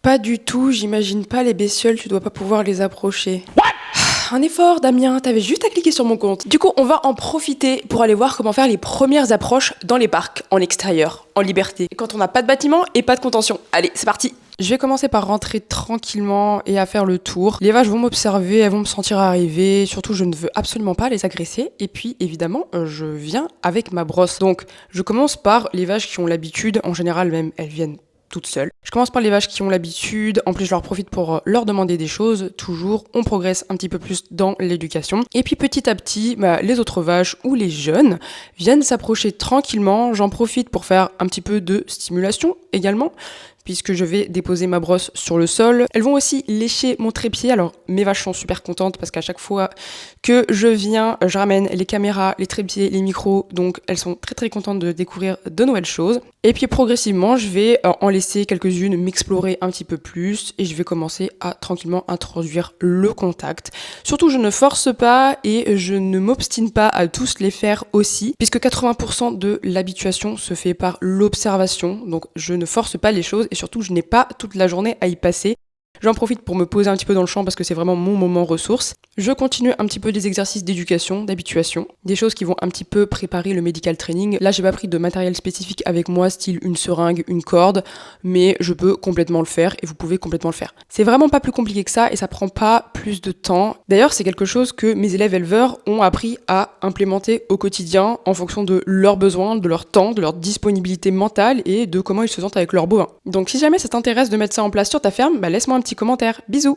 Pas du tout, j'imagine pas les bestioles, tu dois pas pouvoir les approcher. Un effort, Damien, t'avais juste à cliquer sur mon compte. Du coup, on va en profiter pour aller voir comment faire les premières approches dans les parcs, en extérieur, en liberté, quand on n'a pas de bâtiment et pas de contention. Allez, c'est parti. Je vais commencer par rentrer tranquillement et à faire le tour. Les vaches vont m'observer, elles vont me sentir arriver. Surtout, je ne veux absolument pas les agresser. Et puis, évidemment, je viens avec ma brosse. Donc, je commence par les vaches qui ont l'habitude. En général, même, elles viennent toutes seules. Je commence par les vaches qui ont l'habitude. En plus, je leur profite pour leur demander des choses. Toujours, on progresse un petit peu plus dans l'éducation. Et puis, petit à petit, les autres vaches ou les jeunes viennent s'approcher tranquillement. J'en profite pour faire un petit peu de stimulation également, puisque je vais déposer ma brosse sur le sol. Elles vont aussi lécher mon trépied. Alors, mes vaches sont super contentes parce qu'à chaque fois que je viens, je ramène les caméras, les trépieds, les micros. Donc, elles sont très très contentes de découvrir de nouvelles choses. Et puis, progressivement, je vais en laisser quelques-unes m'explorer un petit peu plus et je vais commencer à tranquillement introduire le contact. Surtout, je ne force pas et je ne m'obstine pas à tous les faire aussi, puisque 80% de l'habituation se fait par l'observation. Donc, je ne force pas les choses. Et surtout, je n'ai pas toute la journée à y passer. J'en profite pour me poser un petit peu dans le champ parce que c'est vraiment mon moment ressource. Je continue un petit peu des exercices d'éducation, d'habituation, des choses qui vont un petit peu préparer le medical training. Là, j'ai pas pris de matériel spécifique avec moi, style une seringue, une corde, mais je peux complètement le faire et vous pouvez complètement le faire. C'est vraiment pas plus compliqué que ça et ça prend pas plus de temps. D'ailleurs, c'est quelque chose que mes élèves éleveurs ont appris à implémenter au quotidien en fonction de leurs besoins, de leur temps, de leur disponibilité mentale et de comment ils se sentent avec leurs bovins. Donc si jamais ça t'intéresse de mettre ça en place sur ta ferme, laisse-moi un petit commentaire. Bisous!